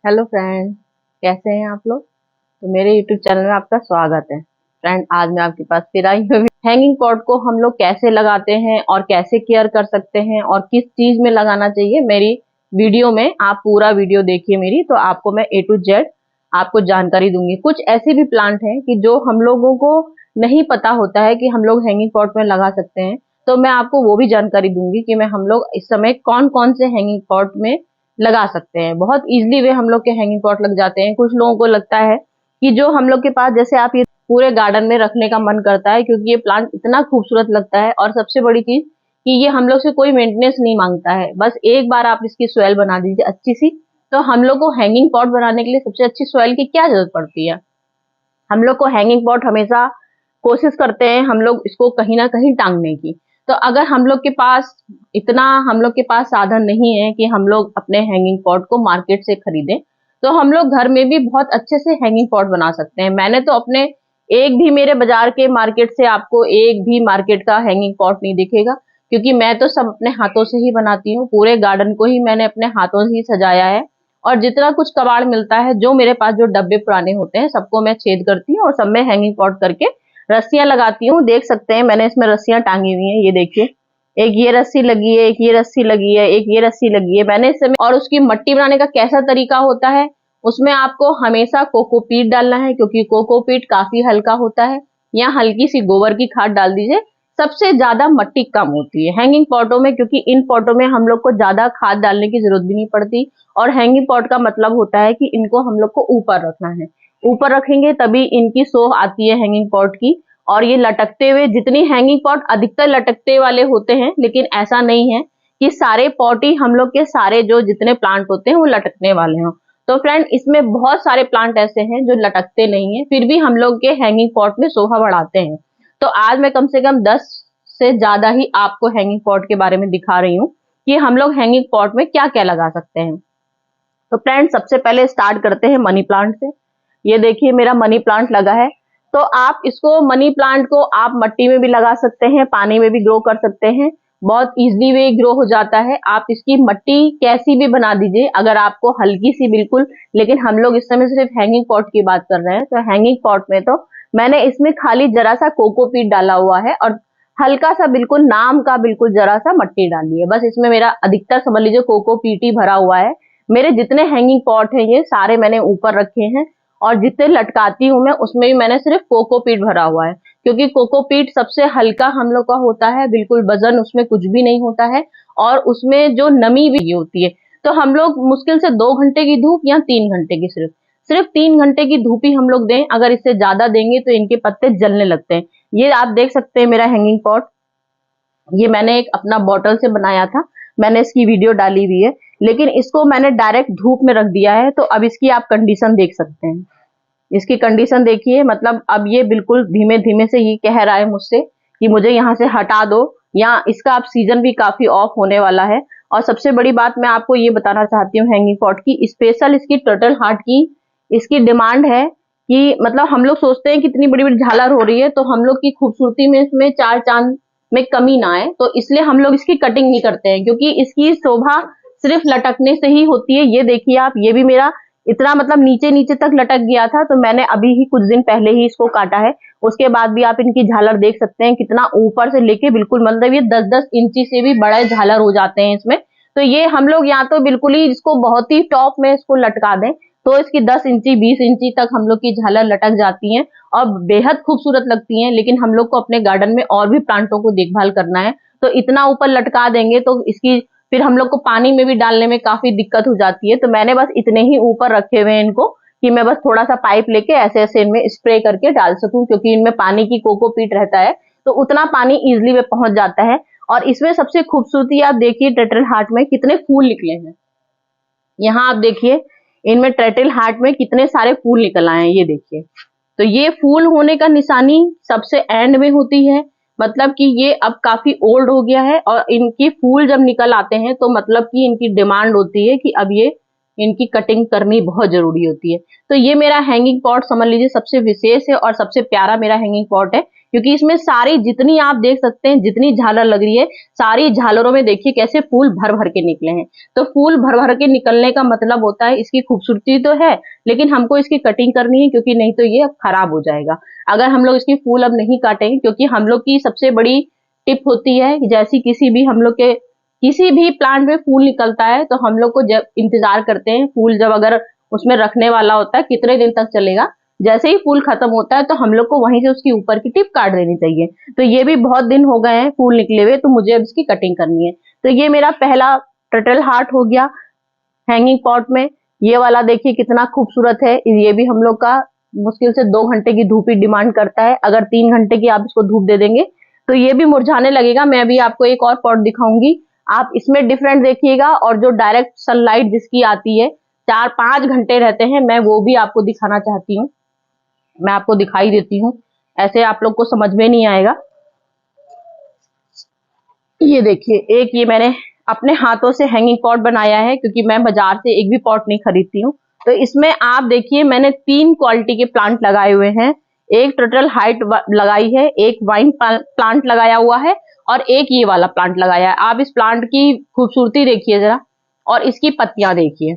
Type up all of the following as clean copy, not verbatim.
Hello friend, कैसे हैं आप लोग। तो मेरे यूट्यूब चैनल में आपका स्वागत है। फ्रेंड, आज मैं आपके पास फिर आई हूँ। हैंगिंग पॉट को हम लोग कैसे लगाते हैं और कैसे केयर कर सकते हैं और किस चीज में लगाना चाहिए, मेरी वीडियो में आप पूरा वीडियो देखिए मेरी, तो आपको मैं A to Z आपको जानकारी दूंगी। कुछ ऐसे भी प्लांट हैं कि जो हम लोगों को नहीं पता होता है कि हम लोग हैंगिंग पॉट में लगा सकते हैं, तो मैं आपको वो भी जानकारी दूंगी कि मैं हम लोग इस समय कौन कौन से हैंगिंग पॉट में लगा सकते हैं। बहुत इजीली वे हम लोग के हैंगिंग पॉट लग जाते हैं। कुछ लोगों को लगता है कि जो हम लोग के पास, जैसे आप ये पूरे गार्डन में रखने का मन करता है क्योंकि ये प्लांट इतना खूबसूरत लगता है, और सबसे बड़ी चीज कि ये हम लोग से कोई मेंटेनेंस नहीं मांगता है। बस एक बार आप इसकी सॉइल बना दीजिए अच्छी सी। तो हम लोग को हैंगिंग पॉट बनाने के लिए सबसे अच्छी सॉइल की क्या जरूरत पड़ती है। हम लोग को हैंगिंग पॉट हमेशा कोशिश करते हैं हम लोग इसको कहीं ना कहीं टांगने की। तो अगर हम लोग के पास साधन नहीं है कि हम लोग अपने हैंगिंग पॉट को मार्केट से खरीदें, तो हम लोग घर में भी बहुत अच्छे से हैंगिंग पॉट बना सकते हैं। मैंने तो अपने एक भी मेरे बाजार के मार्केट से आपको एक भी मार्केट का हैंगिंग पॉट नहीं दिखेगा, क्योंकि मैं तो सब अपने हाथों से ही बनाती हूँ। पूरे गार्डन को ही मैंने अपने हाथों से ही सजाया है, और जितना कुछ कबाड़ मिलता है, जो मेरे पास जो डब्बे पुराने होते हैं, सबको मैं छेद करती हूँ और सब में हैंगिंग पॉट करके रस्सियां लगाती हूँ। देख सकते हैं मैंने इसमें रस्सियां टांगी हुई हैं, ये देखिए। एक ये रस्सी लगी है, एक ये रस्सी लगी है, एक ये रस्सी लगी है मैंने इसमें। और उसकी मट्टी बनाने का कैसा तरीका होता है, उसमें आपको हमेशा कोकोपीट डालना है, क्योंकि कोकोपीट काफी हल्का होता है, या हल्की सी गोबर की खाद डाल दीजिए। सबसे ज्यादा मट्टी कम होती है हैंगिंग पॉटों में, क्योंकि इन पॉटों में हम लोग को ज्यादा खाद डालने की जरूरत भी नहीं पड़ती। और हैंगिंग पॉट का मतलब होता है कि इनको हम लोग को ऊपर रखना है। ऊपर रखेंगे तभी इनकी शोभ आती है हैंगिंग पॉट की। और ये लटकते हुए, जितनी हैंगिंग पॉट अधिकतर लटकते वाले होते हैं, लेकिन ऐसा नहीं है कि सारे पॉट ही हम लोग के, सारे जो जितने प्लांट होते हैं वो लटकने वाले हों। तो फ्रेंड, इसमें बहुत सारे प्लांट ऐसे हैं जो लटकते नहीं है, फिर भी हम लोग के हैंगिंग पॉट में शोभा बढ़ाते हैं। तो आज मैं कम से कम 10 से ज्यादा ही आपको हैंगिंग पॉट के बारे में दिखा रही हूँ कि हम लोग हैंगिंग पॉट में क्या क्या लगा सकते हैं। तो फ्रेंड, सबसे पहले स्टार्ट करते हैं मनी प्लांट से। ये देखिए मेरा मनी प्लांट लगा है। तो आप इसको, मनी प्लांट को आप मट्टी में भी लगा सकते हैं, पानी में भी ग्रो कर सकते हैं। बहुत इजीली वे ग्रो हो जाता है। आप इसकी मट्टी कैसी भी बना दीजिए, अगर आपको हल्की सी बिल्कुल। लेकिन हम लोग इस समय सिर्फ हैंगिंग पॉट की बात कर रहे हैं, तो हैंगिंग पॉट में तो मैंने इसमें खाली जरा सा कोकोपीट डाला हुआ है, और हल्का सा बिल्कुल नाम का बिल्कुल जरा सा मट्टी डाली है। बस इसमें मेरा अधिकतर समझ लीजिए कोकोपीट ही भरा हुआ है। मेरे जितने हैंगिंग पॉट हैं ये सारे मैंने ऊपर रखे हैं, और जितने लटकाती हूँ मैं उसमें भी मैंने सिर्फ कोकोपीट भरा हुआ है, क्योंकि कोकोपीट सबसे हल्का हम लोग का होता है, बिल्कुल वजन उसमें कुछ भी नहीं होता है, और उसमें जो नमी भी होती है। तो हम लोग मुश्किल से 2 घंटे की धूप या 3 घंटे की, सिर्फ सिर्फ 3 घंटे की धूप ही हम लोग दें। अगर इससे ज्यादा देंगे तो इनके पत्ते जलने लगते हैं। ये आप देख सकते हैं मेरा हैंगिंग पॉट, ये मैंने एक अपना बॉटल से बनाया था, मैंने इसकी वीडियो डाली हुई है। लेकिन इसको मैंने डायरेक्ट धूप में रख दिया है, तो अब इसकी आप कंडीशन देख सकते हैं। इसकी कंडीशन देखिए, मतलब अब ये बिल्कुल धीमे धीमे से ये कह रहा है मुझसे कि मुझे यहाँ से हटा दो, या इसका अब सीजन भी काफी ऑफ होने वाला है। और सबसे बड़ी बात मैं आपको ये बताना चाहती हूँ, हैंगिंग पॉट की स्पेशल इसकी टर्टल हार्ट की इसकी डिमांड है कि, मतलब हम लोग सोचते हैं कितनी बड़ी बड़ी झालर हो रही है, तो हम लोग की खूबसूरती में इसमें चार चांद में कमी ना आए, तो इसलिए हम लोग इसकी कटिंग नहीं करते हैं, क्योंकि इसकी शोभा सिर्फ लटकने से ही होती है। ये देखिए आप, ये भी मेरा इतना मतलब नीचे नीचे तक लटक गया था, तो मैंने अभी ही कुछ दिन पहले ही इसको काटा है। उसके बाद भी आप इनकी झालर देख सकते हैं, कितना ऊपर से लेके बिल्कुल, मतलब ये 10-10 इंची से भी बड़े झालर हो जाते हैं इसमें। तो ये हम लोग या तो बिल्कुल ही इसको बहुत ही टॉप में इसको लटका दें, तो इसकी 10 इंची 20 इंची तक हम लोग की झालर लटक जाती है, और बेहद खूबसूरत लगती हैं। लेकिन हम लोग को अपने गार्डन में और भी प्लांटों को देखभाल करना है, तो इतना ऊपर लटका देंगे तो इसकी फिर हम लोग को पानी में भी डालने में काफी दिक्कत हो जाती है। तो मैंने बस इतने ही ऊपर रखे हुए हैं इनको, कि मैं बस थोड़ा सा पाइप लेके ऐसे ऐसे इनमें स्प्रे करके डाल सकूं, क्योंकि इनमें पानी की कोकोपीट रहता है, तो उतना पानी इजिली में पहुंच जाता है। और इसमें सबसे खूबसूरती आप देखिए, टेट्रल हार्ट में कितने फूल निकले हैं। यहाँ आप देखिए, इनमें टेट्रल हार्ट में कितने सारे फूल निकल आए हैं, ये देखिए। तो ये फूल होने का निशानी सबसे एंड में होती है, मतलब कि ये अब काफी ओल्ड हो गया है, और इनके फूल जब निकल आते हैं तो मतलब कि इनकी डिमांड होती है कि अब ये इनकी कटिंग करनी बहुत जरूरी होती है। तो ये मेरा हैंगिंग पॉट समझ लीजिए सबसे विशेष है और सबसे प्यारा मेरा हैंगिंग पॉट है। क्योंकि इसमें सारी जितनी आप देख सकते हैं, जितनी झालर लग रही है, सारी झालरों में देखिए कैसे फूल भर भर के निकले हैं। तो फूल भर भर के निकलने का मतलब होता है इसकी खूबसूरती तो है, लेकिन हमको इसकी कटिंग करनी है, क्योंकि नहीं तो ये खराब हो जाएगा अगर हम लोग इसकी फूल अब नहीं काटेंगे। क्योंकि हम लोग की सबसे बड़ी टिप होती है, जैसी किसी भी हम लोग के किसी भी प्लांट में फूल निकलता है तो हम लोग को जब इंतजार करते हैं, फूल जब अगर उसमें रखने वाला होता है कितने दिन तक चलेगा, जैसे ही फूल खत्म होता है तो हम लोग को वहीं से उसकी ऊपर की टिप काट देनी चाहिए। तो ये भी बहुत दिन हो गए हैं फूल निकले हुए, तो मुझे अब इसकी कटिंग करनी है। तो ये मेरा पहला टर्टल हार्ट हो गया हैंगिंग पॉट में। ये वाला देखिए कितना खूबसूरत है। ये भी हम लोग का मुश्किल से 2 घंटे की धूप ही डिमांड करता है। अगर 3 घंटे की आप इसको धूप दे देंगे तो ये भी मुरझाने लगेगा। मैं अभी आपको एक और पॉट दिखाऊंगी, आप इसमें डिफरेंट देखिएगा। और जो डायरेक्ट सनलाइट जिसकी आती है 4-5 घंटे रहते हैं, मैं वो भी आपको दिखाना चाहती हूँ। मैं आपको दिखाई देती हूँ, ऐसे आप लोग को समझ में नहीं आएगा। ये देखिए, एक ये मैंने अपने हाथों से हैंगिंग पॉट बनाया है, क्योंकि मैं बाजार से एक भी पॉट नहीं खरीदती हूँ। तो इसमें आप देखिए मैंने 3 क्वालिटी के प्लांट लगाए हुए हैं। एक टर्टल हाइट लगाई है, एक वाइन प्लांट लगाया हुआ है, और एक ये वाला प्लांट लगाया है। आप इस प्लांट की खूबसूरती देखिए जरा, और इसकी पत्तियां देखिए।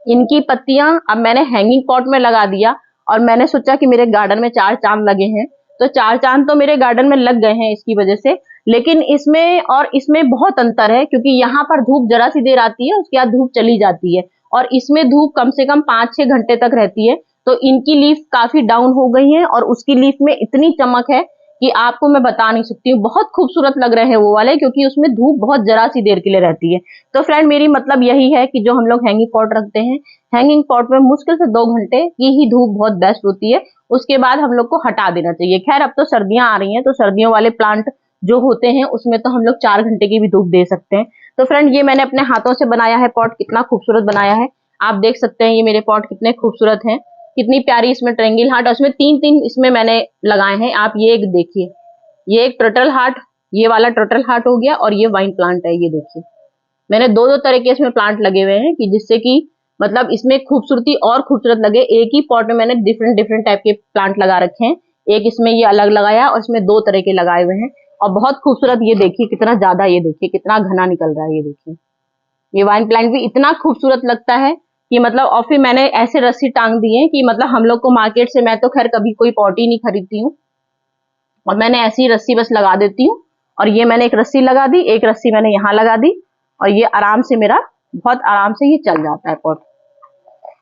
इनकी पत्तियां अब मैंने हैंगिंग पॉट में लगा दिया, और मैंने सोचा कि मेरे गार्डन में 4 चांद लगे हैं, तो 4 चांद तो मेरे गार्डन में लग गए हैं इसकी वजह से। लेकिन इसमें और इसमें बहुत अंतर है, क्योंकि यहाँ पर धूप जरा सी देर आती है, उसके बाद धूप चली जाती है, और इसमें धूप कम से कम 5-6 घंटे तक रहती है। तो इनकी लीफ काफी डाउन हो गई है, और उसकी लीफ में इतनी चमक है कि आपको मैं बता नहीं सकती हूँ। बहुत खूबसूरत लग रहे हैं वो वाले, क्योंकि उसमें धूप बहुत जरा सी देर के लिए रहती है। तो फ्रेंड, मेरी मतलब यही है कि जो हम लोग हैंगिंग पॉट रखते हैं, हैंगिंग पॉट में मुश्किल से 2 घंटे की ही धूप बहुत बेस्ट होती है, उसके बाद हम लोग को हटा देना चाहिए। खैर, अब तो सर्दियां आ रही हैं, तो सर्दियों वाले प्लांट जो होते हैं उसमें तो हम लोग 4 घंटे की भी धूप दे सकते हैं। तो फ्रेंड, ये मैंने अपने हाथों से बनाया है पॉट, कितना खूबसूरत बनाया है। आप देख सकते हैं ये मेरे पॉट कितने खूबसूरत हैं, कितनी प्यारी इसमें ट्रायंगल हार्ट, और इसमें 3-3 इसमें मैंने लगाए हैं। आप ये एक देखिए, ये एक टर्टल हार्ट, ये वाला टर्टल हार्ट हो गया, और ये वाइन प्लांट है। ये देखिए, मैंने 2-2 तरह के इसमें प्लांट लगे हुए हैं, कि जिससे कि मतलब इसमें खूबसूरती और खूबसूरत लगे। एक ही पॉट में मैंने डिफरेंट डिफरेंट टाइप के प्लांट लगा रखे हैं। एक इसमें ये अलग लगाया, और इसमें 2 तरह के लगाए हुए हैं, और बहुत खूबसूरत। ये देखिए कितना ज्यादा, ये देखिए कितना घना निकल रहा है। ये देखिए, ये वाइन प्लांट भी इतना खूबसूरत लगता है कि मतलब, और फिर मैंने ऐसे रस्सी टांग दी है कि मतलब हम लोग को मार्केट से, मैं तो खैर कभी कोई पॉट ही नहीं खरीदती हूँ, और मैंने ऐसी रस्सी बस लगा देती हूँ। और ये मैंने एक रस्सी लगा दी, एक रस्सी मैंने यहाँ लगा दी, और ये आराम से मेरा, बहुत आराम से ये चल जाता है पॉट।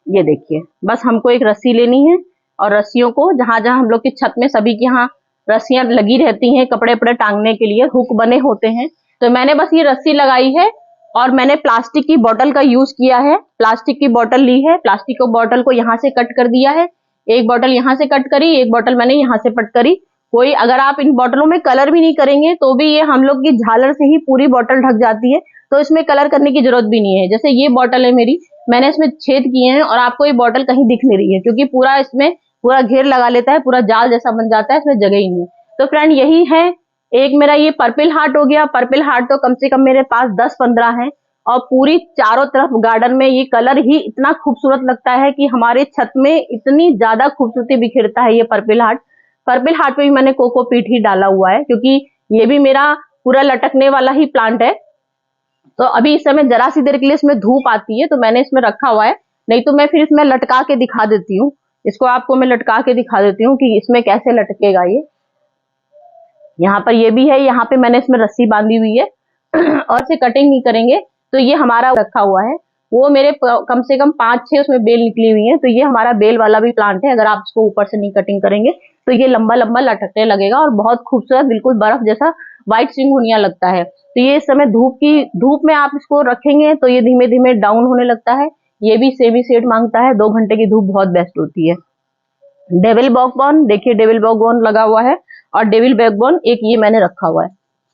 ये देखिए, बस हमको एक रस्सी लेनी है, और रस्सियों को जहां जहां हम लोग की छत में सभी के यहाँ रस्सियां लगी रहती हैं, कपड़े वपड़े टांगने के लिए हुक बने होते हैं, तो मैंने बस ये रस्सी लगाई है। और मैंने प्लास्टिक की बोतल का यूज किया है, प्लास्टिक की बोतल ली है, प्लास्टिक की बोतल को यहाँ से कट कर दिया है। एक बोतल यहाँ से कट करी, एक बोतल मैंने यहाँ से कट करी। कोई, अगर आप इन बोतलों में कलर भी नहीं करेंगे तो भी ये हम लोग की झालर से ही पूरी बोतल ढक जाती है, तो इसमें कलर करने की जरूरत भी नहीं है। जैसे ये बोतल है मेरी, मैंने इसमें छेद किए हैं, और आपको ये बोतल कहीं दिख नहीं रही है, क्योंकि पूरा इसमें पूरा घेर लगा लेता है, पूरा जाल जैसा बन जाता है, इसमें जगह ही नहीं है। तो फ्रेंड, यही है। एक मेरा ये पर्पल हार्ट हो गया। पर्पल हार्ट तो कम से कम मेरे पास 10-15 है, और पूरी चारों तरफ गार्डन में ये कलर ही इतना खूबसूरत लगता है कि हमारे छत में इतनी ज्यादा खूबसूरती बिखेरता है ये पर्पल हार्ट। पर्पल हार्ट पे भी मैंने कोकोपीट ही डाला हुआ है, क्योंकि ये भी मेरा पूरा लटकने वाला ही प्लांट है। तो अभी इस समय जरा सी देर के लिए इसमें धूप आती है, तो मैंने इसमें रखा हुआ है, नहीं तो मैं फिर इसमें लटका के दिखा देती हूँ। इसको आपको मैं लटका के दिखा देती हूँ कि इसमें कैसे लटकेगा ये। यहाँ पर ये भी है, यहाँ पे मैंने इसमें रस्सी बांधी हुई है और इसे कटिंग नहीं करेंगे तो ये हमारा रखा हुआ है। वो मेरे कम से कम 5-6 उसमें बेल निकली हुई है, तो ये हमारा बेल वाला भी प्लांट है। अगर आप इसको ऊपर से नहीं कटिंग करेंगे तो ये लंबा लंबा लटकने लगेगा, और बहुत खूबसूरत, बिल्कुल बर्फ जैसा व्हाइट चिंगुनिया लगता है। तो ये इस समय धूप में आप इसको रखेंगे तो ये धीमे धीमे डाउन होने लगता है। ये भी सेमी शेड मांगता है, 2 घंटे की धूप बहुत बेस्ट होती है। डेविल बैकबोन, देखिए डेविल बैकबोन लगा हुआ है, और डेविल बैकबोन एक ये मैंने रखा हुआ है।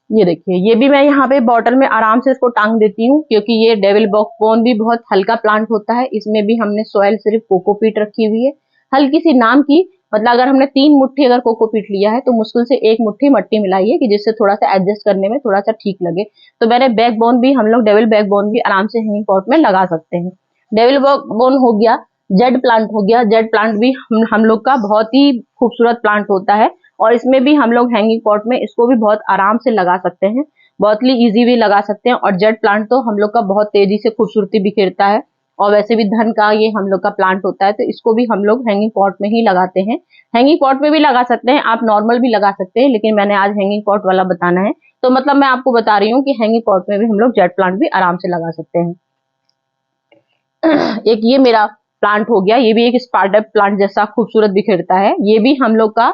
ये देखिए, ये भी मैं यहाँ पे बॉटल में आराम से इसको टांग देती हूँ, क्योंकि ये डेविल बैकबोन भी बहुत हल्का प्लांट होता है। इसमें भी हमने सॉइल सिर्फ कोकोपीट रखी हुई है, हल्की सी नाम की। मतलब अगर हमने 3 मुट्ठी अगर कोकोपीट लिया है तो मुश्किल से 1 मुट्ठी मट्टी मिलाई है, कि जिससे थोड़ा सा एडजस्ट करने में थोड़ा सा ठीक लगे। तो मैंने बैकबोन भी, हम लोग डेविल बैकबोन भी आराम से हैंगिंग पॉट में लगा सकते हैं। डेविल बैकबोन हो गया। जेड प्लांट हो गया। जेड प्लांट भी हम लोग का बहुत ही खूबसूरत प्लांट होता है, और इसमें भी हम लोग हैंगिंग पॉट में इसको भी बहुत आराम से लगा सकते हैं, बहुत ही इजी भी लगा सकते हैं। और जेड प्लांट तो हम लोग का बहुत तेजी से खूबसूरती बिखेरता है, और वैसे भी धन का ये हम लोग का प्लांट होता है, तो इसको भी हम लोग हैंगिंग पॉट में ही लगाते हैं। हैंगिंग पॉट में भी लगा सकते हैं, आप नॉर्मल भी लगा सकते हैं, लेकिन मैंने आज हैंगिंग पॉट वाला बताना है, तो मतलब मैं आपको बता रही हूँ कि हैंगिंग पॉट में भी हम लोग जेड प्लांट भी आराम से लगा सकते हैं। एक ये मेरा प्लांट हो गया, ये भी एक स्पार्टर प्लांट जैसा खूबसूरत बिखेरता है। ये भी हम लोग का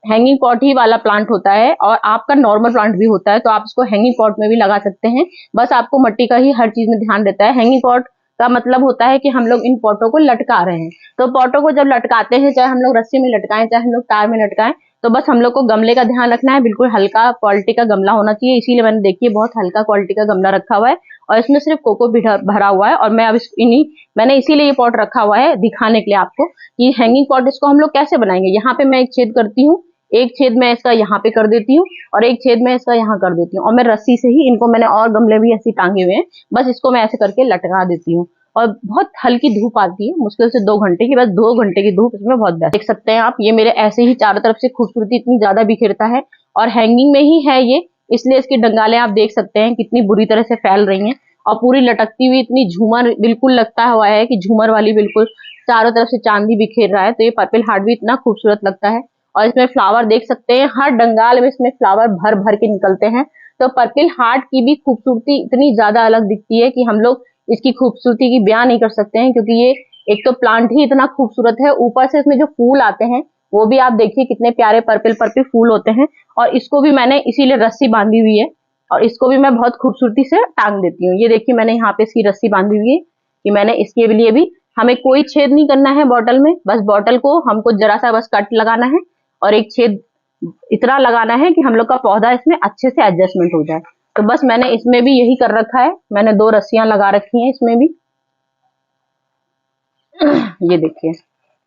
हैंगिंग पॉट ही वाला प्लांट होता है, और आपका नॉर्मल प्लांट भी होता है, तो आप इसको हैंगिंग पॉट में भी लगा सकते हैं। बस आपको मिट्टी का ही हर चीज में ध्यान देता है। हैंगिंग पॉट का मतलब होता है कि हम लोग इन पॉटों को लटका रहे हैं, तो पॉटों को जब लटकाते हैं, चाहे हम लोग रस्सी में लटकाएं, चाहे हम लोग तार में लटकाएं, तो बस हम लोग को गमले का ध्यान रखना है, बिल्कुल हल्का क्वालिटी का गमला होना चाहिए। इसीलिए मैंने देखिए बहुत हल्का क्वालिटी का गमला रखा हुआ है, और इसमें सिर्फ कोको भरा हुआ है। और मैं अब मैंने इसीलिए ये पॉट रखा हुआ है दिखाने के लिए आपको कि हैंगिंग पॉट इसको हम लोग कैसे बनाएंगे। यहाँ पे मैं एक छेद करती हूँ, एक छेद मैं इसका यहाँ पे कर देती हूँ, और एक छेद मैं इसका यहाँ कर देती हूँ, और मैं रस्सी से ही इनको, मैंने और गमले भी ऐसे टांगे हुए हैं, बस इसको मैं ऐसे करके लटका देती हूँ। और बहुत हल्की धूप आती है, मुश्किल से 2 घंटे की, बस 2 घंटे की धूप इसमें बहुत बेस्ट। देख सकते हैं आप, ये मेरे ऐसे ही चारों तरफ से खूबसूरती इतनी ज्यादा बिखेरता है, और हैंगिंग में ही है ये, इसलिए इसकी डंगालें आप देख सकते हैं कितनी बुरी तरह से फैल रही हैं, और पूरी लटकती हुई इतनी झूमर बिल्कुल लगता हुआ है कि झूमर वाली, बिल्कुल चारों तरफ से चांदी बिखेर रहा है। तो ये पर्पल हार्ट भी इतना खूबसूरत लगता है, और इसमें फ्लावर देख सकते हैं, हर डंगाल में इसमें फ्लावर भर भर के निकलते हैं। तो पर्पल हार्ट की भी खूबसूरती इतनी ज्यादा अलग दिखती है कि हम लोग इसकी खूबसूरती की बयान नहीं कर सकते हैं, क्योंकि ये एक तो प्लांट ही इतना खूबसूरत है, ऊपर से इसमें जो फूल आते हैं वो भी आप देखिए कितने प्यारे पर्पल पर्पल फूल होते हैं। और इसको भी मैंने इसीलिए रस्सी बांधी हुई है, और इसको भी मैं बहुत खूबसूरती से टांग देती हूँ। ये देखिए मैंने यहाँ पे इसकी रस्सी बांधी हुई है, कि मैंने इसके लिए भी, हमें कोई छेद नहीं करना है बॉटल में, बस बॉटल को हमको जरा सा बस कट लगाना है, और एक छेद इतना लगाना है कि हम लोग का पौधा इसमें अच्छे से एडजस्टमेंट हो जाए। तो बस मैंने इसमें भी यही कर रखा है, मैंने 2 रस्सियां लगा रखी हैं इसमें भी। ये देखिए,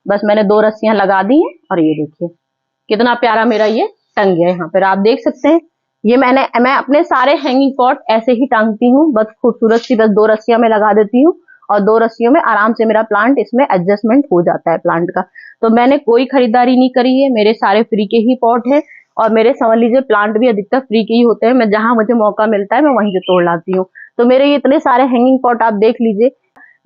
बस मैंने 2 रस्सियां लगा दी हैं, और ये देखिए कितना प्यारा मेरा ये टंग गया है। यहाँ पर आप देख सकते हैं, ये मैं अपने सारे हैंगिंग पॉट ऐसे ही टांगती हूँ, बस खूबसूरत सी बस 2 रस्सियां मैं लगा देती हूँ, और 2 रस्सियों में आराम से मेरा प्लांट इसमें एडजस्टमेंट हो जाता है प्लांट का। तो मैंने कोई खरीदारी नहीं करी है, मेरे सारे फ्री के ही पॉट है, और मेरे समझ लीजिए प्लांट भी अधिकतर फ्री के ही होते हैं। मैं जहां मुझे मौका मिलता है मैं वहीं से तोड़ लाती हूँ। तो मेरे ये इतने सारे हैंगिंग पॉट आप देख लीजिए।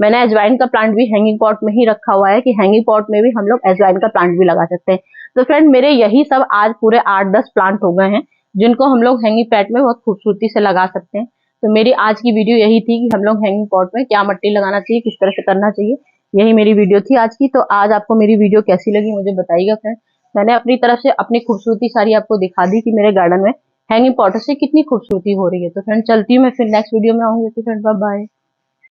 मैंने अजवाइन का प्लांट भी हैंगिंग पॉट में ही रखा हुआ है, कि हैंगिंग पॉट में भी हम लोग अजवाइन का प्लांट भी लगा सकते हैं। तो फ्रेंड, मेरे यही सब आज पूरे 8-10 प्लांट हो गए हैं, जिनको हम लोग हैंगिंग पॉट में बहुत खूबसूरती से लगा सकते हैं। तो मेरी आज की वीडियो यही थी कि हम लोग हैंगिंग पॉट में क्या मिट्टी लगाना चाहिए, किस तरह से करना चाहिए, यही मेरी वीडियो थी आज की। तो आज आपको मेरी वीडियो कैसी लगी मुझे बताइएगा फ्रेंड। मैंने अपनी तरफ से अपनी खूबसूरती सारी आपको दिखा दी कि मेरे गार्डन में हैंगिंग पॉट से कितनी खूबसूरती हो रही है। तो फ्रेंड चलती हूँ, मैं फिर नेक्स्ट वीडियो में आऊंगी। तो फ्रेंड बाय बाय।